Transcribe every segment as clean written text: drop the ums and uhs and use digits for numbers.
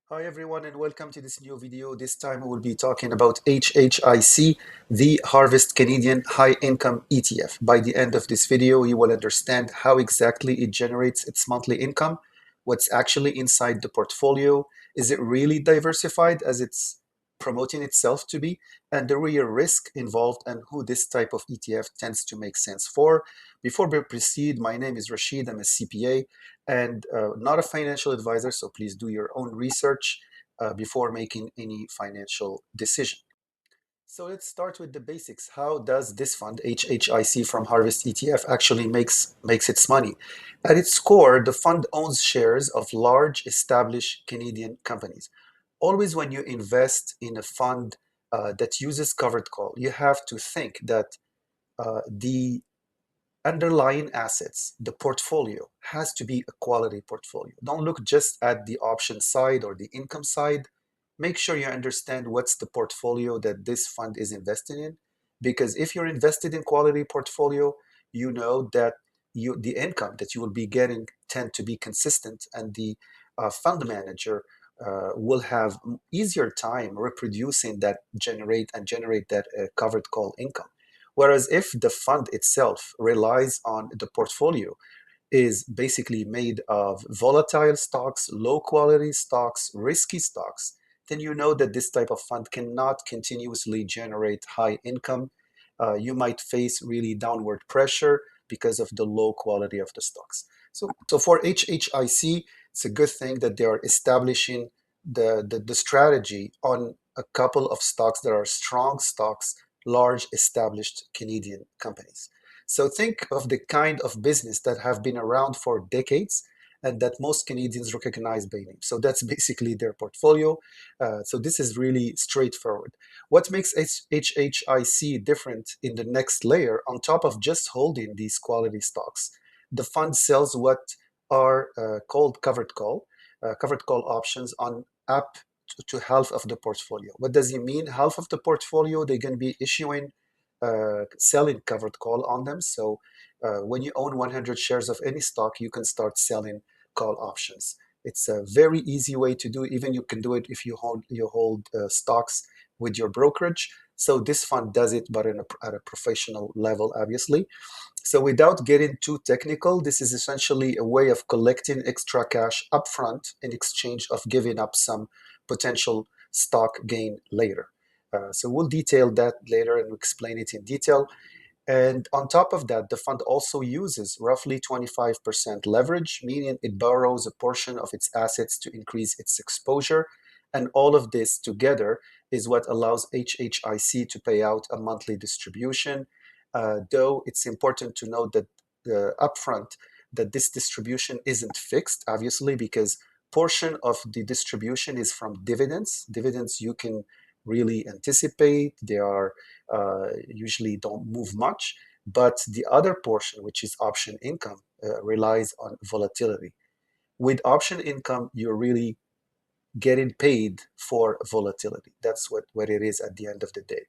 Hi everyone and welcome to this new video. This time we will be talking about HHIC, the Harvest Canadian High Income ETF. By the end of this video, you will understand how exactly it generates its monthly income, what's actually inside the portfolio, is it really diversified as it's promoting itself to be, and the real risk involved and who this type of ETF tends to make sense for. Before we proceed, my name is Rashid, I'm a CPA and not a financial advisor, so please do your own research before making any financial decision. So let's start with the basics. How does this fund, HHIC from Harvest ETF, actually makes its money? At its core, the fund owns shares of large established Canadian companies. Always when you invest in a fund that uses covered call, you have to think that the underlying assets, the portfolio has to be a quality portfolio. Don't look just at the option side or the income side. Make sure you understand what's the portfolio that this fund is investing in. Because if you're invested in quality portfolio, you know that the income that you will be getting tend to be consistent, and the fund manager will have easier time reproducing that generate that covered call income. Whereas if the fund itself relies on the portfolio is basically made of volatile stocks, low quality stocks, risky stocks, then you know that this type of fund cannot continuously generate high income. You might face really downward pressure because of the low quality of the stocks. So for HHIC, it's a good thing that they are establishing the strategy on a couple of stocks that are strong stocks, large established Canadian companies. So think of the kind of business that have been around for decades and that most Canadians recognize by name. So that's basically their portfolio. So this is really straightforward. What makes HHIC different in the next layer, on top of just holding these quality stocks, the fund sells what are called covered call options on up to half of the portfolio. What does it mean? Half of the portfolio, they're going to be issuing selling covered call on them. So when you own 100 shares of any stock, you can start selling call options. It's a very easy way to do it. Even you can do it if you hold stocks with your brokerage. So this fund does it, but at a professional level, obviously. So without getting too technical, this is essentially a way of collecting extra cash upfront in exchange of giving up some potential stock gain later. So we'll detail that later and explain it in detail. And on top of that, the fund also uses roughly 25% leverage, meaning it borrows a portion of its assets to increase its exposure. And all of this together is what allows HHIC to pay out a monthly distribution. Though it's important to note that upfront that this distribution isn't fixed, obviously, because portion of the distribution is from dividends. Dividends you can really anticipate. They are usually don't move much, but the other portion, which is option income, relies on volatility. With option income, you're really getting paid for volatility. That's what it is at the end of the day.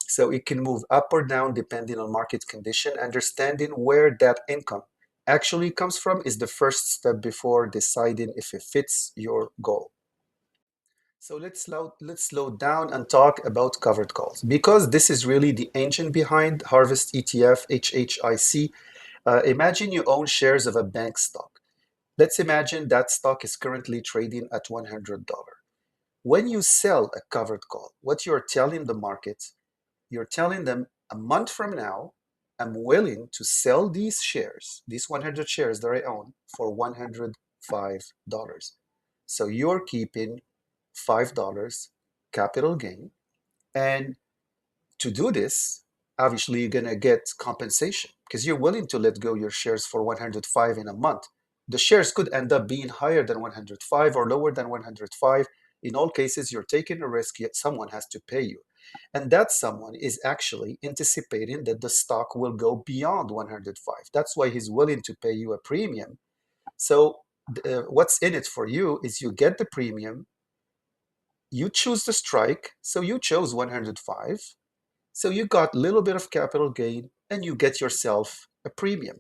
So it can move up or down depending on market condition. Understanding where that income actually comes from is the first step before deciding if it fits your goal. So let's slow down and talk about covered calls because this is really the engine behind Harvest ETF HHIC. Imagine you own shares of a bank stock. Let's imagine that stock is currently trading at $100. When you sell a covered call, what you're telling the market, you're telling them a month from now, I'm willing to sell these shares, these 100 shares that I own, for $105. So you're keeping $5 capital gain. And to do this, obviously you're going to get compensation because you're willing to let go your shares for 105 in a month. The shares could end up being higher than 105 or lower than 105. In all cases, you're taking a risk, yet someone has to pay you. And that someone is actually anticipating that the stock will go beyond 105. That's why he's willing to pay you a premium. So what's in it for you is you get the premium, you choose the strike, so you chose 105. So you got a little bit of capital gain and you get yourself a premium.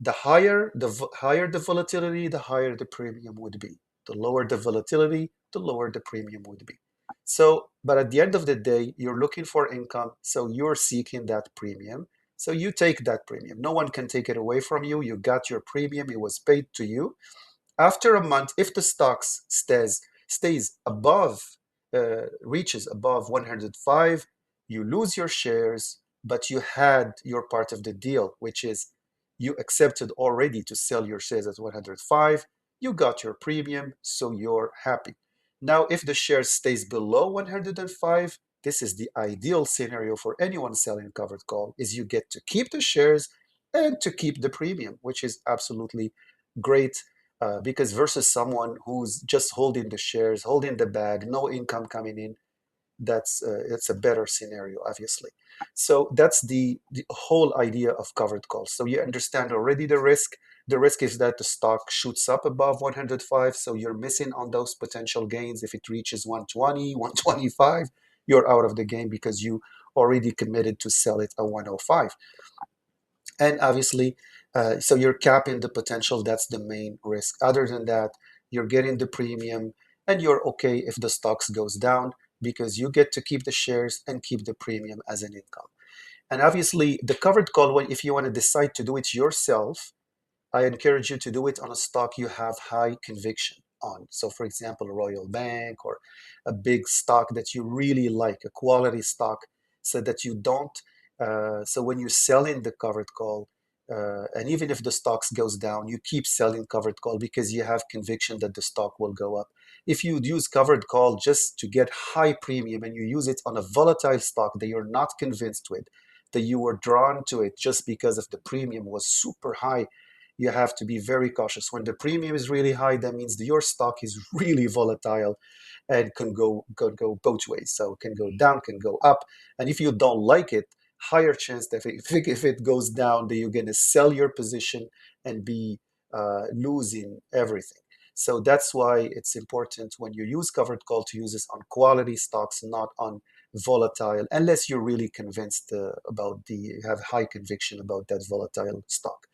The higher the volatility, the higher the premium would be. The lower the volatility, the lower the premium would be. So, but at the end of the day, you're looking for income, so you're seeking that premium. So you take that premium. No one can take it away from you. You got your premium, it was paid to you. After a month, if the stocks stays above, reaches above 105, you lose your shares, but you had your part of the deal, which is you accepted already to sell your shares at 105. You got your premium, so you're happy. Now, if the share stays below 105, this is the ideal scenario for anyone selling covered call, is you get to keep the shares and to keep the premium, which is absolutely great, because versus someone who's just holding the shares, holding the bag, no income coming in, that's it's a better scenario, obviously. So that's the whole idea of covered calls. So you understand already the risk. The risk is that the stock shoots up above 105, so you're missing on those potential gains. If it reaches 120, 125, you're out of the game because you already committed to sell it at 105. And obviously, so you're capping the potential. That's the main risk. Other than that, you're getting the premium and you're okay if the stocks goes down because you get to keep the shares and keep the premium as an income. And obviously, the covered call, if you want to decide to do it yourself, I encourage you to do it on a stock you have high conviction on. So, for example, a Royal Bank or a big stock that you really like, a quality stock, so that you don't. So when you sell in the covered call, and even if the stocks goes down, you keep selling covered call because you have conviction that the stock will go up. If you use covered call just to get high premium and you use it on a volatile stock that you're not convinced with, that you were drawn to it just because of the premium was super high, you have to be very cautious. When the premium is really high, that means that your stock is really volatile and can go both ways. So it can go down, can go up. And if you don't like it, higher chance that if it goes down, that you're going to sell your position and be losing everything. So that's why it's important when you use covered call to use this on quality stocks, not on volatile, unless you're really convinced about you have high conviction about that volatile stock.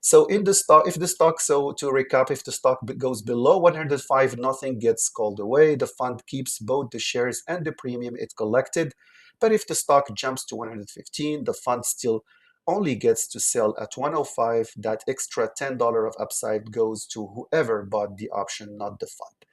So in the stock, if the stock, so to recap, if the stock goes below 105, nothing gets called away. The fund keeps both the shares and the premium it collected. But if the stock jumps to 115, the fund still only gets to sell at 105. That extra $10 of upside goes to whoever bought the option, not the fund.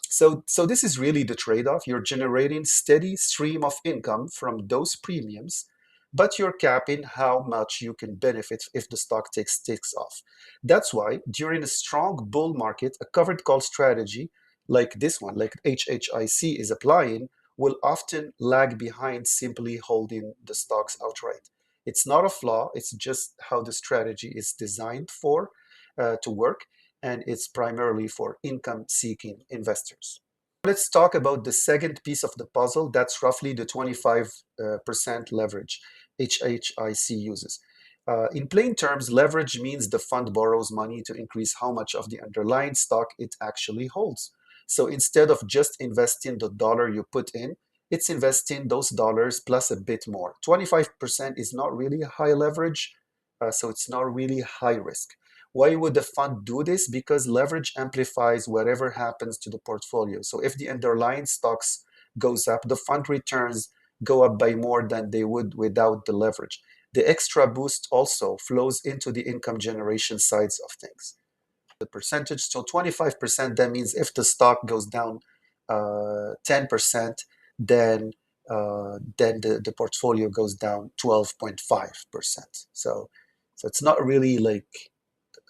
So this is really the trade-off. You're generating steady stream of income from those premiums, but you're capping how much you can benefit if the stock takes off. That's why during a strong bull market, a covered call strategy like this one, like HHIC is applying, will often lag behind simply holding the stocks outright. It's not a flaw, it's just how the strategy is designed for to work, and it's primarily for income-seeking investors. Let's talk about the second piece of the puzzle. That's roughly the 25% leverage HHIC uses. In plain terms, leverage means the fund borrows money to increase how much of the underlying stock it actually holds. So instead of just investing the dollar you put in, it's investing those dollars plus a bit more. 25% is not really a high leverage, so it's not really high risk. Why would the fund do this? Because leverage amplifies whatever happens to the portfolio. So if the underlying stocks goes up, the fund returns go up by more than they would without the leverage. The extra boost also flows into the income generation sides of things. The percentage, so 25%, that means if the stock goes down 10%, then the portfolio goes down 12.5%. So it's not really like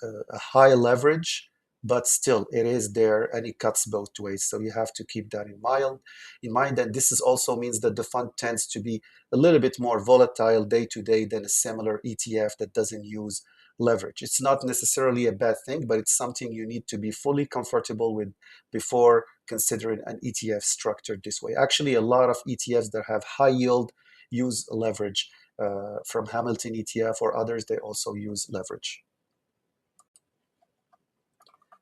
a high leverage, but still it is there and it cuts both ways. So you have to keep that in mind. And this is also means that the fund tends to be a little bit more volatile day to day than a similar ETF that doesn't use leverage. It's not necessarily a bad thing, but it's something you need to be fully comfortable with before considering an ETF structured this way. Actually, a lot of ETFs that have high yield use leverage. From Hamilton ETF or others, they also use leverage.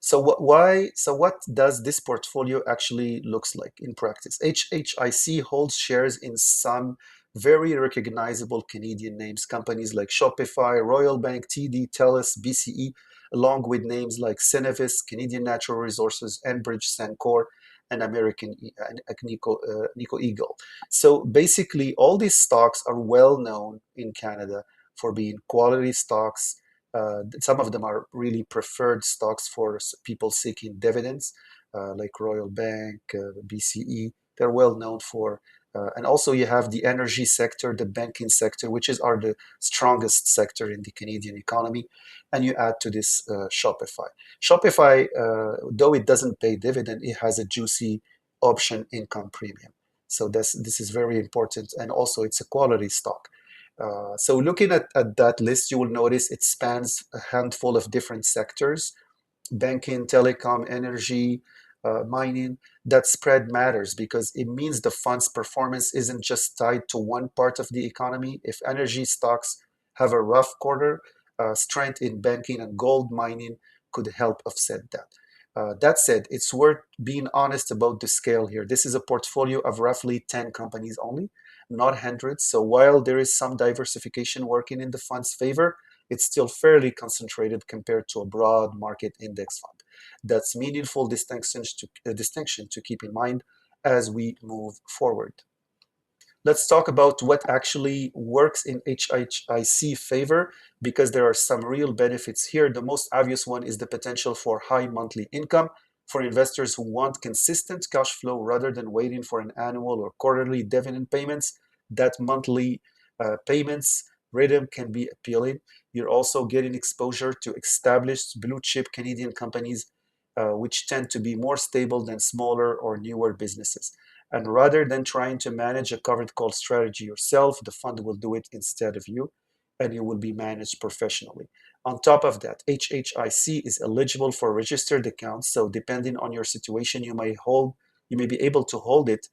So what does this portfolio actually looks like in practice? HHIC holds shares in some very recognizable Canadian names, companies like Shopify, Royal Bank, TD, TELUS, BCE. along with names like Cenevis, Canadian Natural Resources, Enbridge, Sancor, and American Nico Eagle. So basically, all these stocks are well known in Canada for being quality stocks. Some of them are really preferred stocks for people seeking dividends, like Royal Bank, BCE. They're well known for. And also you have the energy sector, the banking sector, which are the strongest sector in the Canadian economy. And you add to this Shopify. Shopify, though it doesn't pay dividend, it has a juicy option income premium. So this is very important. And also it's a quality stock. So looking at that list, you will notice it spans a handful of different sectors: banking, telecom, energy, mining. That spread matters because it means the fund's performance isn't just tied to one part of the economy. If energy stocks have a rough quarter, strength in banking and gold mining could help offset that. That said, it's worth being honest about the scale here. This is a portfolio of roughly 10 companies only, not hundreds. So while there is some diversification working in the fund's favor, it's still fairly concentrated compared to a broad market index fund. That's meaningful distinction to keep in mind as we move forward. Let's talk about what actually works in HHIC favor, because there are some real benefits here. The most obvious one is the potential for high monthly income. For investors who want consistent cash flow rather than waiting for an annual or quarterly dividend payments, that monthly payments rhythm can be appealing. You're also getting exposure to established blue chip Canadian companies, which tend to be more stable than smaller or newer businesses. And rather than trying to manage a covered call strategy yourself, the fund will do it instead of you, and it will be managed professionally. On top of that, HHIC is eligible for registered accounts. So depending on your situation, you may be able to hold it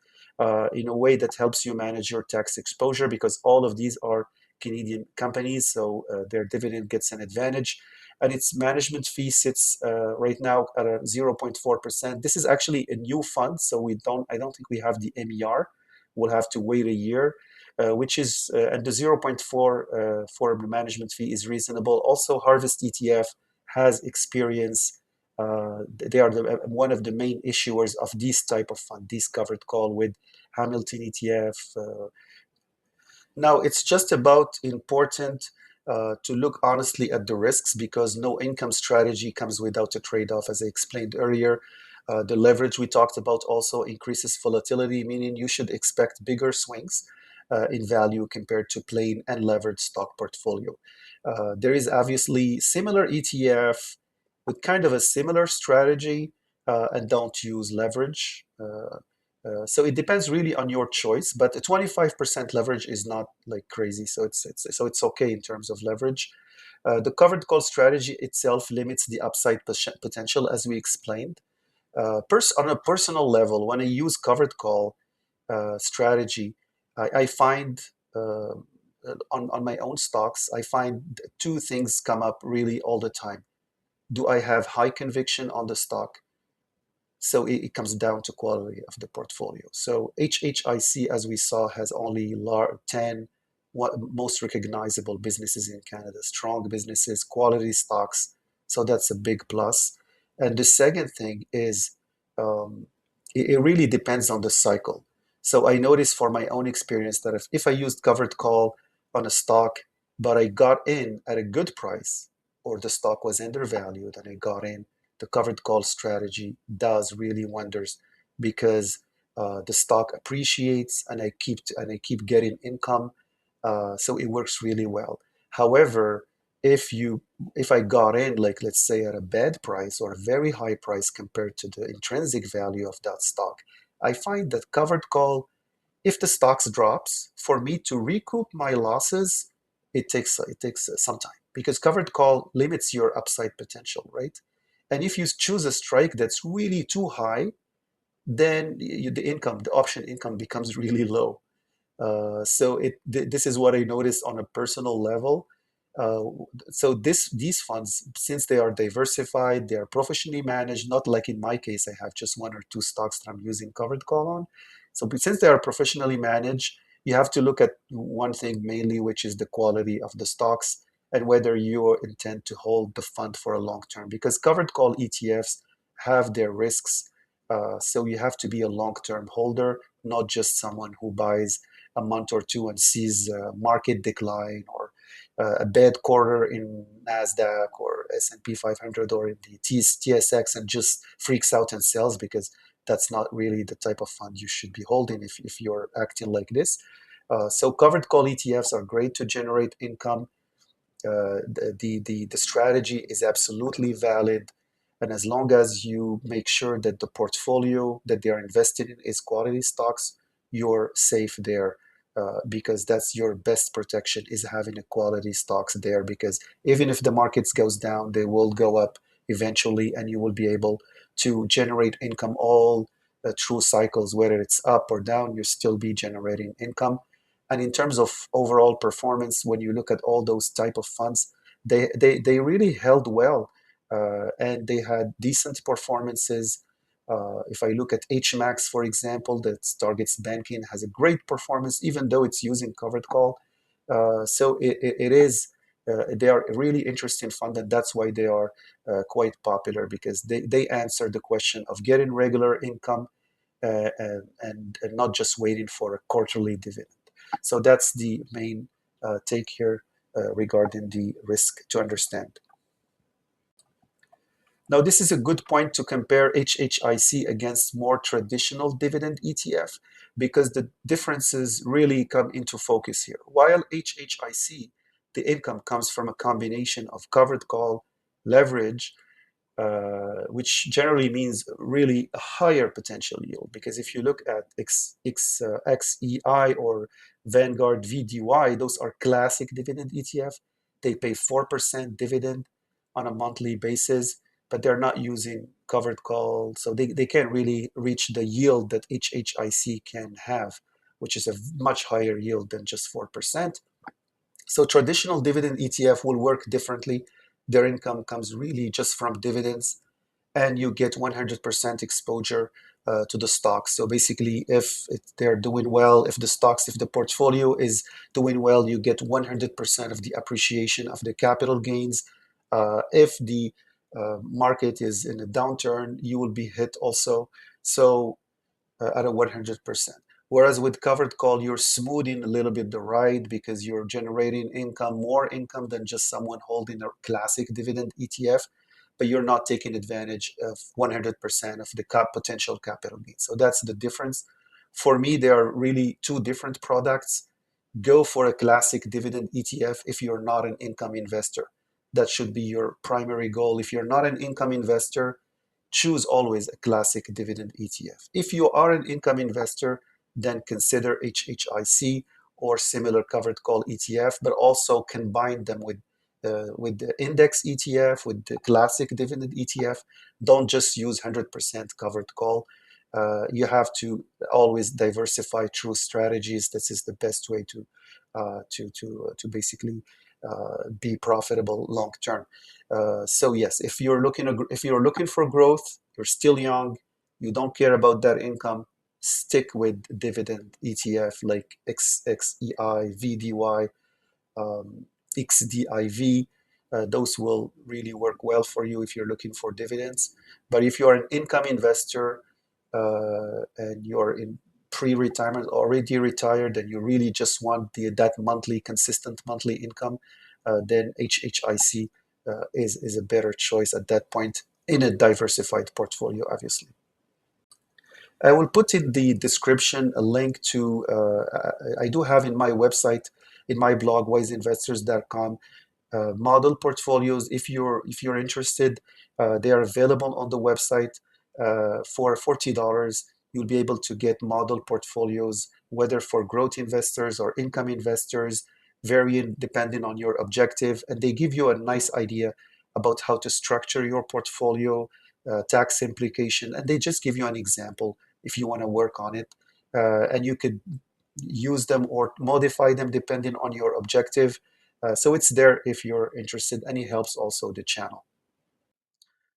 in a way that helps you manage your tax exposure, because all of these are Canadian companies, so their dividend gets an advantage. And its management fee sits right now at a 0.4%. This is actually a new fund, so I don't think we have the MER. We'll have to wait a year, which is, and the 0.4 for the management fee is reasonable. Also, Harvest ETF has experience. They are one of the main issuers of this type of fund, this covered call with Hamilton ETF. Now, it's just about important to look honestly at the risks, because no income strategy comes without a trade-off, as I explained earlier. The leverage we talked about also increases volatility, meaning you should expect bigger swings in value compared to plain unlevered stock portfolio. There is obviously similar ETF with kind of a similar strategy and don't use leverage. So it depends really on your choice, but a 25% leverage is not like crazy, so it's okay in terms of leverage. The covered call strategy itself limits the upside potential, as we explained. On a personal level, when I use covered call strategy, I find on my own stocks, I find two things come up really all the time. Do I have high conviction on the stock? So it comes down to quality of the portfolio. So HHIC, as we saw, has only 10 most recognizable businesses in Canada, strong businesses, quality stocks. So that's a big plus. And the second thing is it really depends on the cycle. So I noticed for my own experience that if I used covered call on a stock, but I got in at a good price, or the stock was undervalued and I got in, the covered call strategy does really wonders, because the stock appreciates and I keep getting income, so it works really well. However, if I got in, like let's say at a bad price or a very high price compared to the intrinsic value of that stock, I find that covered call, if the stocks drops, for me to recoup my losses, it takes some time, because covered call limits your upside potential, right? And if you choose a strike that's really too high, then the option income becomes really low. This is what I noticed on a personal level. Uh, so these funds, since they are diversified, they are professionally managed, not like in my case, I have just one or two stocks that I'm using covered call on. So since they are professionally managed, you have to look at one thing mainly, which is the quality of the stocks. and whether you intend to hold the fund for a long term. Because covered call ETFs have their risks. So you have to be a long-term holder, not just someone who buys a month or two and sees market decline or a bad quarter in NASDAQ or S&P 500 or in the TSX and just freaks out and sells, because that's not really the type of fund you should be holding if you're acting like this. So covered call ETFs are great to generate income. The strategy is absolutely valid, and as long as you make sure that the portfolio that they are invested in is quality stocks, you're safe there, because that's your best protection, is having a quality stocks there, because even if the markets goes down, they will go up eventually, and you will be able to generate income all through cycles, whether it's up or down, you'll still be generating income. And in terms of overall performance, when you look at all those type of funds, they really held well, and they had decent performances. If I look at HMAX, for example, that targets banking, has a great performance, even though it's using covered call. So it is, they are a really interesting fund, and that's why they are quite popular, because they answer the question of getting regular income, and not just waiting for a quarterly dividend. So that's the main take here regarding the risk to understand. Now, this is a good point to compare HHIC against more traditional dividend ETF, because the differences really come into focus here. While HHIC, the income comes from a combination of covered call, leverage, which generally means really a higher potential yield. Because if you look at XEI or Vanguard VDY, those are classic dividend ETF. They pay 4% dividend on a monthly basis, but they're not using covered call. So they can't really reach the yield that HHIC can have, which is a much higher yield than just 4%. So traditional dividend ETF will work differently. Their income comes really just from dividends, and you get 100% exposure to the stocks. So basically, if they're doing well, if the portfolio is doing well, you get 100% of the appreciation of the capital gains. If the market is in a downturn, you will be hit also. So at a 100%. Whereas with covered call, you're smoothing a little bit the ride, because you're generating income, more income than just someone holding a classic dividend ETF, but you're not taking advantage of 100% of the potential capital gain. So that's the difference. For me, they are really two different products. Go for a classic dividend ETF if you're not an income investor. That should be your primary goal. If you're not an income investor, choose always a classic dividend ETF. If you are an income investor, then consider HHIC or similar covered call ETF, but also combine them with the index ETF, with the classic dividend ETF. Don't just use 100% covered call. You have to always diversify through strategies. This is the best way to basically be profitable long term. So yes, if you're looking for growth, you're still young, you don't care about that income, stick with dividend ETF like XEI, VDY, XDIV. Those will really work well for you if you're looking for dividends. But if you're an income investor and you're in pre-retirement, already retired, and you really just want that consistent monthly income, then HHIC is a better choice at that point in a diversified portfolio, obviously. I will put in the description a link to, I do have in my website, in my blog, wiseinvestors.com, model portfolios. If you're interested, they are available on the website for $40. You'll be able to get model portfolios, whether for growth investors or income investors, varying depending on your objective, and they give you a nice idea about how to structure your portfolio, tax implication, and they just give you an example if you want to work on it, and you could use them or modify them depending on your objective. So it's there if you're interested, and it helps also the channel.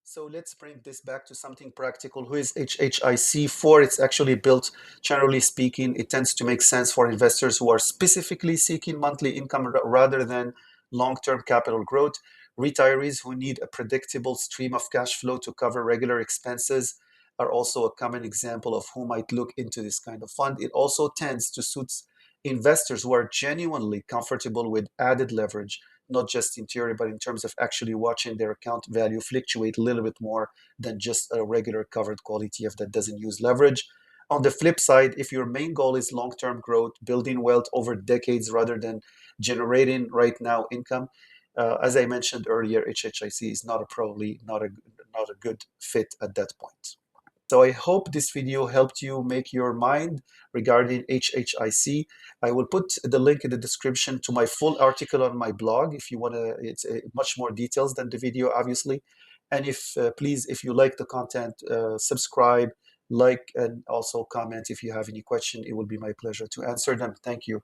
So let's bring this back to something practical. Who is HHIC for? It's actually built, generally speaking, it tends to make sense for investors who are specifically seeking monthly income rather than long-term capital growth. Retirees who need a predictable stream of cash flow to cover regular expenses are also a common example of who might look into this kind of fund. It also tends to suit investors who are genuinely comfortable with added leverage, not just in theory, but in terms of actually watching their account value fluctuate a little bit more than just a regular covered call ETF that doesn't use leverage. On the flip side, if your main goal is long-term growth, building wealth over decades rather than generating right now income, as I mentioned earlier, HHIC is probably not a good fit at that point. So I hope this video helped you make your mind regarding HHIC. I will put the link in the description to my full article on my blog if you want to. It's much more details than the video, obviously. And if please, if you like the content, subscribe, like, and also comment if you have any question. It will be my pleasure to answer them. Thank you.